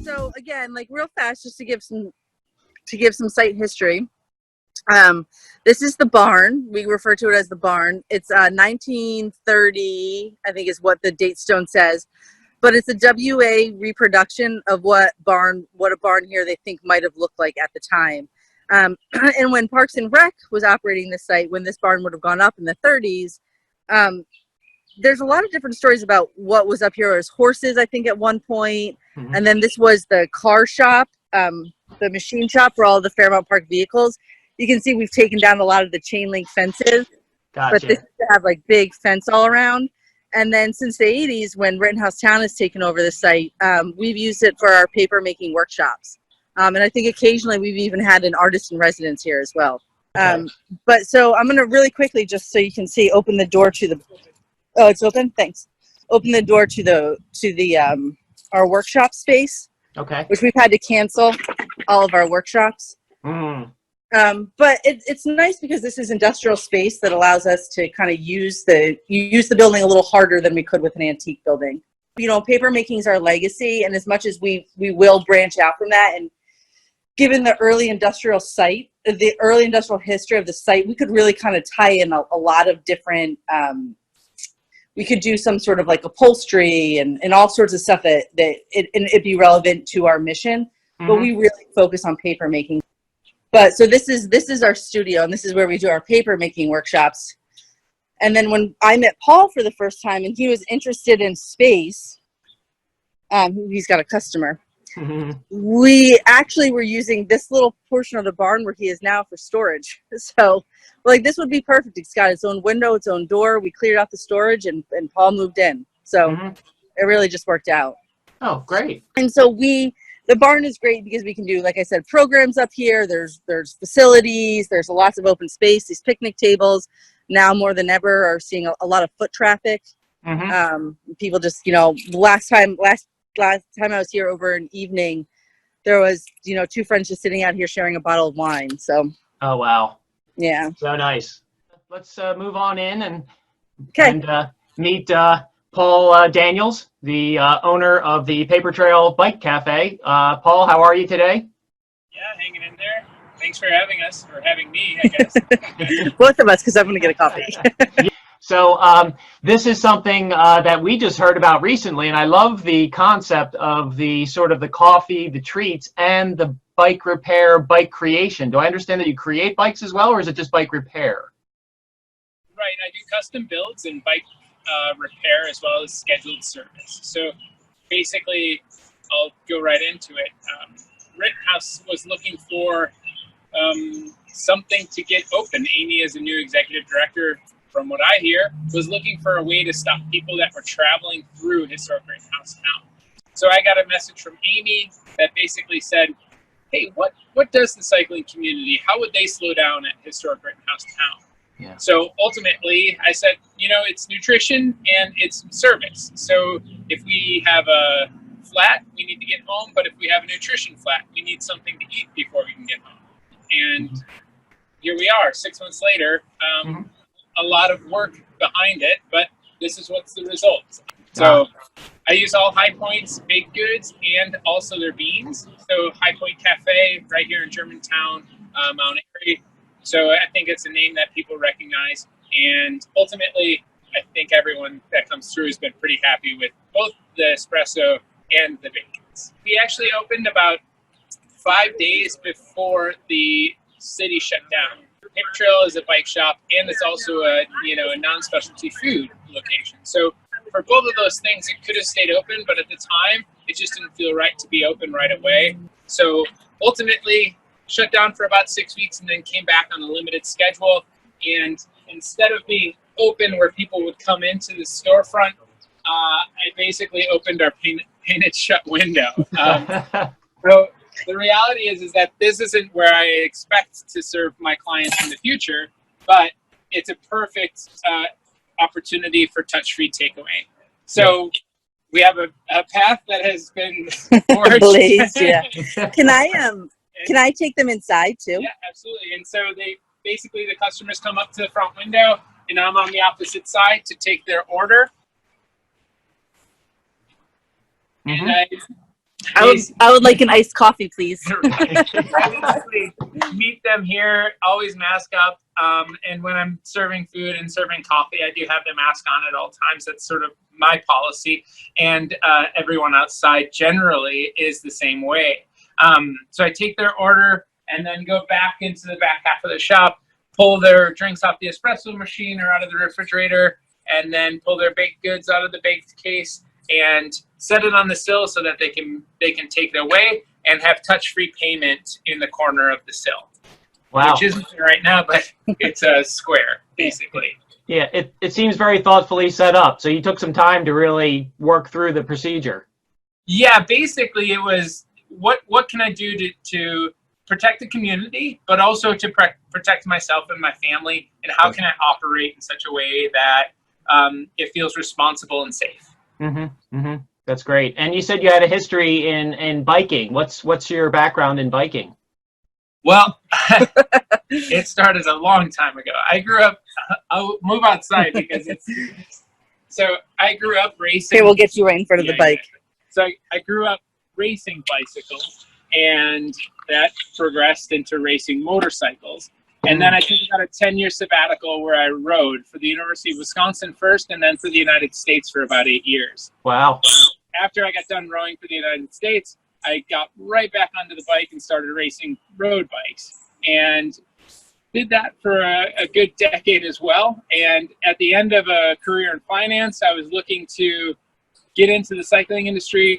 So again, like real fast, just to give some site history. This is the barn. We refer to it as the barn. It's 1930, I think is what the date stone says, but it's a WA reproduction of what a barn here they think might have looked like at the time. And when Parks and Rec was operating this site, when this barn would have gone up in the 30s, there's a lot of different stories about what was up here. There was horses, I think, at one point. Mm-hmm. And then this was the car shop, the machine shop for all the Fairmount Park vehicles. You can see we've taken down a lot of the chain link fences, Gotcha. But this used to have like big fence all around. And then since the 80s, when Rittenhouse Town has taken over the site, we've used it for our paper making workshops. And I think occasionally we've even had an artist in residence here as well. Okay. But so I'm going to really quickly, just so you can see, open the door to the, oh, it's open? Thanks. Open the door to the our workshop space. Okay. Which we've had to cancel all of our workshops. Mm. But it's nice because this is industrial space that allows us to kind of use the building a little harder than we could with an antique building. You know, paper making is our legacy, and as much as we will branch out from that, and given the early industrial site, the early industrial history of the site, we could really kind of tie in a lot of different, we could do some sort of like upholstery and all sorts of stuff that it'd be relevant to our mission. Mm-hmm. But we really focus on paper making. But so this is our studio, and this is where we do our paper making workshops. And then when I met Paul for the first time, and he was interested in space, he's got a customer. Mm-hmm. We actually were using this little portion of the barn where he is now for storage. So, like, this would be perfect. It's got its own window, its own door. We cleared out the storage, and Paul moved in. So mm-hmm. It really just worked out. Oh, great. And so the barn is great because we can do, like I said, programs up here. There's facilities. There's lots of open space. These picnic tables now more than ever are seeing a lot of foot traffic. Mm-hmm. People just, last time I was here over an evening, there was, two friends just sitting out here sharing a bottle of wine. So. Oh, wow. Yeah. So nice. Let's move on in and meet Paul Daniels, the owner of the Paper Trail Bike Cafe. Paul, how are you today? Yeah, hanging in there. Thanks for having us, or having me, I guess. Both of us, because I'm going to get a coffee. So this is something that we just heard about recently, and I love the concept of the sort of the coffee, the treats, and the bike repair, bike creation. Do I understand that you create bikes as well, or is it just bike repair? Right, I do custom builds and bike repair as well as scheduled service. So basically, I'll go right into it. Rittenhouse was looking for something to get open. Amy, as a new executive director, from what I hear, was looking for a way to stop people that were traveling through Historic Rittenhouse Town. So I got a message from Amy that basically said, hey, what does the cycling community, how would they slow down at Historic Rittenhouse Town? Yeah. So ultimately, I said, it's nutrition and it's service. So if we have a flat, we need to get home. But if we have a nutrition flat, we need something to eat before we can get home. And here we are, 6 months later. A lot of work behind it, but this is what's the result. So I use all High Point's baked goods and also their beans. So High Point Cafe right here in Germantown, Mount Airy. So I think it's a name that people recognize. And ultimately, I think everyone that comes through has been pretty happy with both the espresso and the bacons. We actually opened about 5 days before the city shut down. Paper Trail is a bike shop, and it's also a non-specialty food location. So for both of those things, it could have stayed open, but at the time, it just didn't feel right to be open right away. So ultimately, shut down for about 6 weeks and then came back on a limited schedule. And instead of being open where people would come into the storefront, I basically opened our painted shut window. So the reality is that this isn't where I expect to serve my clients in the future, but it's a perfect opportunity for touch-free takeaway. So we have a path that has been forged. Blazed, yeah. Can I take them inside too? Yeah, absolutely. And so the customers come up to the front window and I'm on the opposite side to take their order. Mhm. And I would like an iced coffee, please. I basically meet them here, always mask up. And when I'm serving food and serving coffee, I do have the mask on at all times. That's sort of my policy. And everyone outside generally is the same way. So I take their order and then go back into the back half of the shop, pull their drinks off the espresso machine or out of the refrigerator, and then pull their baked goods out of the baked case and set it on the sill so that they can take it away and have touch-free payment in the corner of the sill. Wow. Which isn't there right now, but it's a square, basically. Yeah, it seems very thoughtfully set up. So you took some time to really work through the procedure. Yeah, basically it was what can I do to protect the community, but also to protect myself and my family, and how can I operate in such a way that it feels responsible and safe. Mm-hmm. Mm-hmm. That's great. And you said you had a history in biking. What's your background in biking? Well, it started a long time ago. I grew up, I'll move outside because so I grew up racing. Okay, we'll get you right in front of the bike. Yeah. So I grew up racing bicycles, and that progressed into racing motorcycles. And then I took about a 10-year sabbatical where I rode for the University of Wisconsin first, and then for the United States for about 8 years. Wow. After I got done rowing for the United States, I got right back onto the bike and started racing road bikes, and did that for a good decade as well. And at the end of a career in finance, I was looking to get into the cycling industry.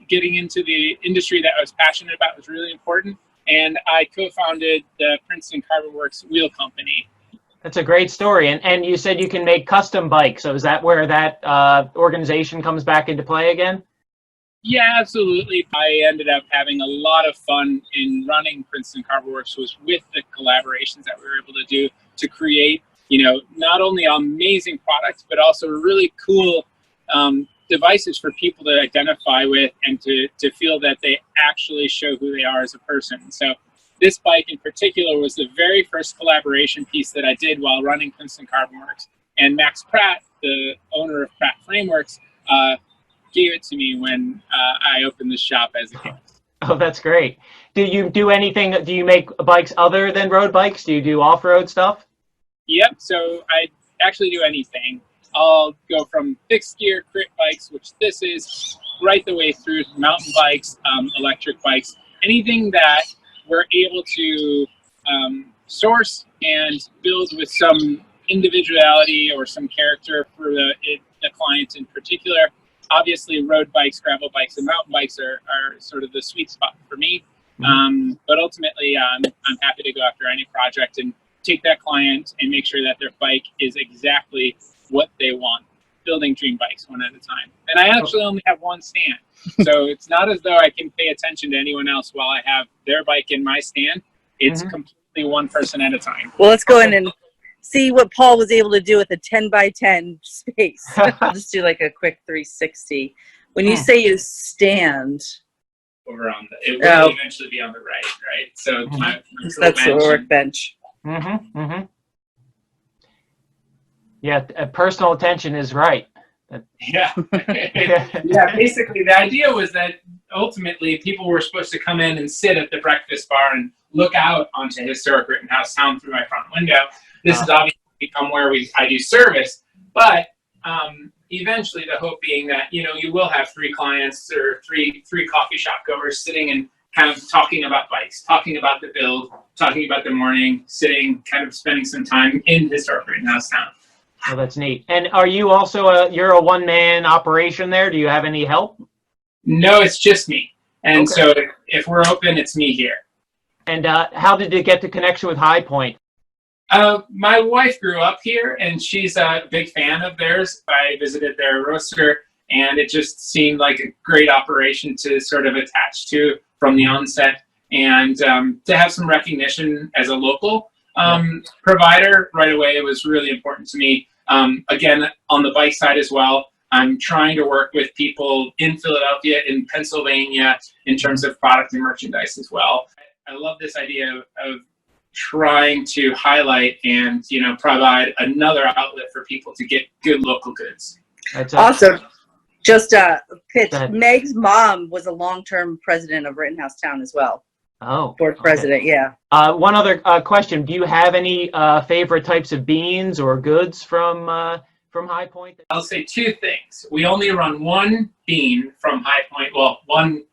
Getting into the industry that I was passionate about was really important. And I co-founded the Princeton Carbon Works Wheel Company. That's a great story. And you said you can make custom bikes. So is that where that organization comes back into play again? Yeah, absolutely. I ended up having a lot of fun in running Princeton Carbon Works was with the collaborations that we were able to do to create, not only amazing products, but also really cool devices for people to identify with and to feel that they actually show who they are as a person. So this bike in particular was the very first collaboration piece that I did while running Princeton Carbon Works. And Max Pratt, the owner of Pratt Frameworks, gave it to me when I opened the shop as a gift. Oh, that's great. Do you do anything? Do you make bikes other than road bikes? Do you do off-road stuff? Yep. So I actually do anything. I'll go from fixed gear crit bikes, which this is, right the way through mountain bikes, electric bikes, anything that we're able to source and build with some individuality or some character for the client in particular. Obviously, road bikes, gravel bikes, and mountain bikes are sort of the sweet spot for me. But ultimately, I'm happy to go after any project and take that client and make sure that their bike is exactly what they want. Building dream bikes one at a time. And I actually only have one stand. So it's not as though I can pay attention to anyone else while I have their bike in my stand. It's completely one person at a time. Well, let's go in and see what Paul was able to do with a 10 by 10 space. I'll just do like a quick 360. When you say you stand, Over on it will eventually be on the right? So that's the workbench. Yeah, personal attention is right. Yeah. Yeah, basically the idea was that ultimately people were supposed to come in and sit at the breakfast bar and look out onto Historic Rittenhouse Town through my front window. This has obviously become where I do service, but eventually the hope being that, you will have 3 clients or three coffee shop goers sitting and kind of talking about bikes, talking about the build, talking about the morning, sitting, kind of spending some time in Historic Rittenhouse Town. Oh, that's neat. And are you also you're a one-man operation there? Do you have any help? No, it's just me. And so if we're open, it's me here. And how did you get the connection with High Point? My wife grew up here, and she's a big fan of theirs. I visited their roaster, and it just seemed like a great operation to sort of attach to from the onset, and to have some recognition as a local provider right away. It was really important to me. Again, on the bike side as well, I'm trying to work with people in Philadelphia, in Pennsylvania, in terms of product and merchandise as well. I love this idea of trying to highlight and, you know, provide another outlet for people to get good local goods. That's Also, just pitch. Go ahead. Meg's mom was a long-term president of Rittenhouse Town as well. Oh, Board okay. president, yeah. One other question. Do you have any favorite types of beans or goods from High Point? I'll say two things. We only run one bean from High Point, well, one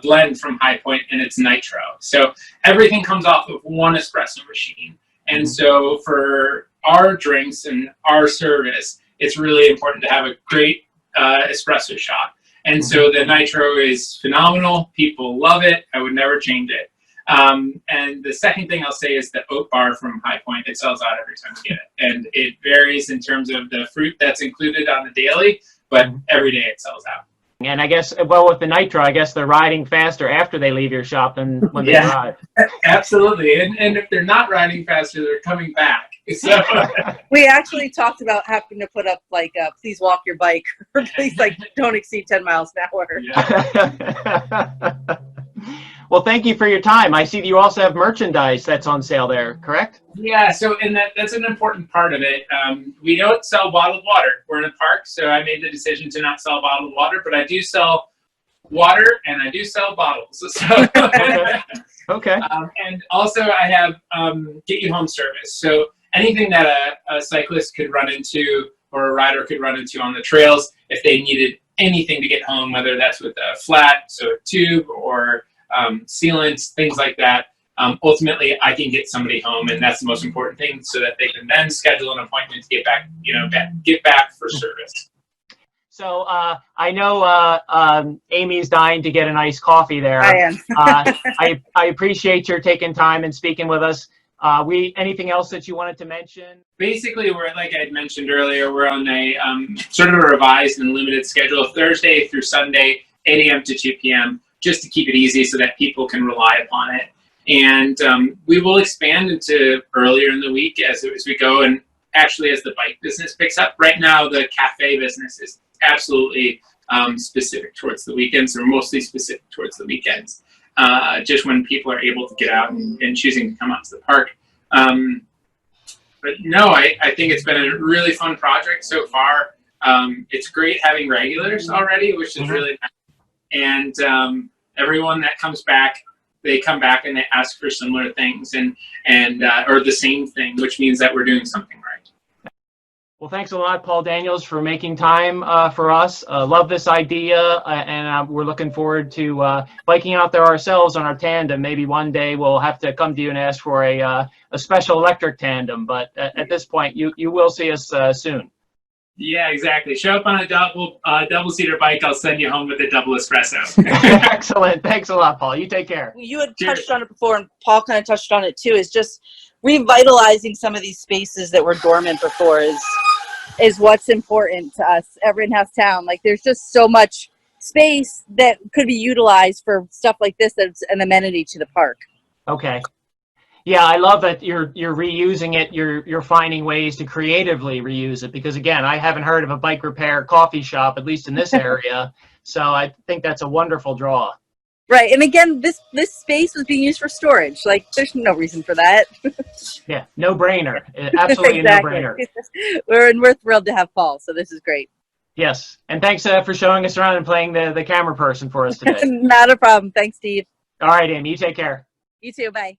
blend from High Point, and it's nitro. So everything comes off of one espresso machine. And so for our drinks and our service, it's really important to have a great espresso shot. And so the nitro is phenomenal. People love it. I would never change it. And the second thing I'll say is the oat bar from High Point. It sells out every time we get it. And it varies in terms of the fruit that's included on the daily, but every day it sells out. And I guess, well, with the nitro, I guess they're riding faster after they leave your shop than when they arrive. Absolutely. And if they're not riding faster, they're coming back. So We actually talked about having to put up like, please walk your bike, or please like don't exceed 10 miles an hour. yeah. Well, thank you for your time. I see that you also have merchandise that's on sale there, correct? Yeah, so and that's an important part of it. We don't sell bottled water. We're in a park, so I made the decision to not sell bottled water, but I do sell water and I do sell bottles. So Okay. and also I have get you home service. So anything that a cyclist could run into or a rider could run into on the trails, if they needed anything to get home, whether that's with a flat, so a tube, or sealants, things like that. Ultimately, I can get somebody home, and that's the most important thing, so that they can then schedule an appointment to get back, you know, get back for service. So I know Amy's dying to get an iced coffee there. I am. I appreciate your taking time and speaking with us. Anything else that you wanted to mention? Basically, we're, like I had mentioned earlier, we're on a sort of a revised and limited schedule, Thursday through Sunday, 8 a.m. to 2 p.m., just to keep it easy so that people can rely upon it. And we will expand into earlier in the week as we go, and actually as the bike business picks up. Right now, the cafe business is absolutely specific towards the weekends, or mostly specific towards the weekends, just when people are able to get out and choosing to come out to the park. But no, I think it's been a really fun project so far. It's great having regulars already, which is really nice. And everyone that comes back, they come back and they ask for similar things and or the same thing, which means that we're doing something right. Well, thanks a lot, Paul Daniels, for making time for us. Love this idea, and we're looking forward to biking out there ourselves on our tandem. Maybe one day we'll have to come to you and ask for a special electric tandem, but at this point, you will see us soon. Yeah, exactly. Show up on a double-seater bike. I'll send you home with a double espresso. Excellent. Thanks a lot, Paul. You take care. You had touched on it before, and Paul kind of touched on it too, is just revitalizing some of these spaces that were dormant before is what's important to us at Rittenhouse Town. Like, there's just so much space that could be utilized for stuff like this that's an amenity to the park. Okay. Yeah, I love that you're reusing it. You're finding ways to creatively reuse it, because again, I haven't heard of a bike repair coffee shop, at least in this area. So I think that's a wonderful draw. Right, and again, this space was being used for storage. Like, there's no reason for that. Yeah, no brainer. Absolutely Exactly. a no brainer. We're thrilled to have Paul, so this is great. Yes, and thanks for showing us around and playing the camera person for us today. Not a problem. Thanks, Steve. All right, Amy, you take care. You too. Bye.